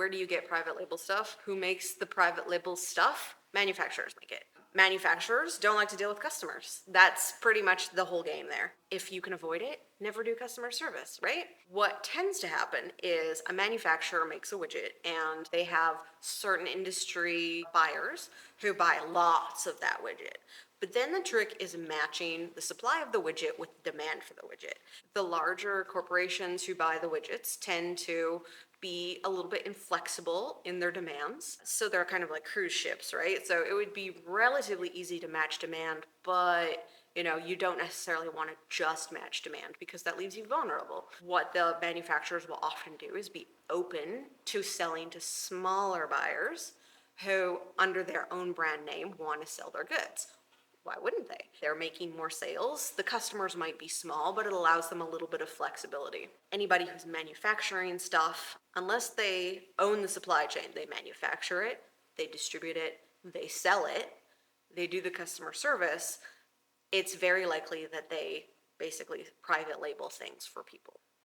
Where do you get private label stuff? Who makes the private label stuff? Manufacturers make it. Manufacturers don't like to deal with customers. That's pretty much the whole game there. If you can avoid it, never do customer service, right? What tends to happen is a manufacturer makes a widget and they have certain industry buyers who buy lots of that widget. But then the trick is matching the supply of the widget with the demand for the widget. The larger corporations who buy the widgets tend to be a little bit inflexible in their demands. So they're kind of like cruise ships, right? So it would be relatively easy to match demand, but you don't necessarily want to just match demand because that leaves you vulnerable. What the manufacturers will often do is be open to selling to smaller buyers who, under their own brand name, want to sell their goods. Why wouldn't they? They're making more sales. The customers might be small, but it allows them a little bit of flexibility. Anybody who's manufacturing stuff, unless they own the supply chain, they manufacture it, they distribute it, they sell it, they do the customer service, it's very likely that they basically private label things for people.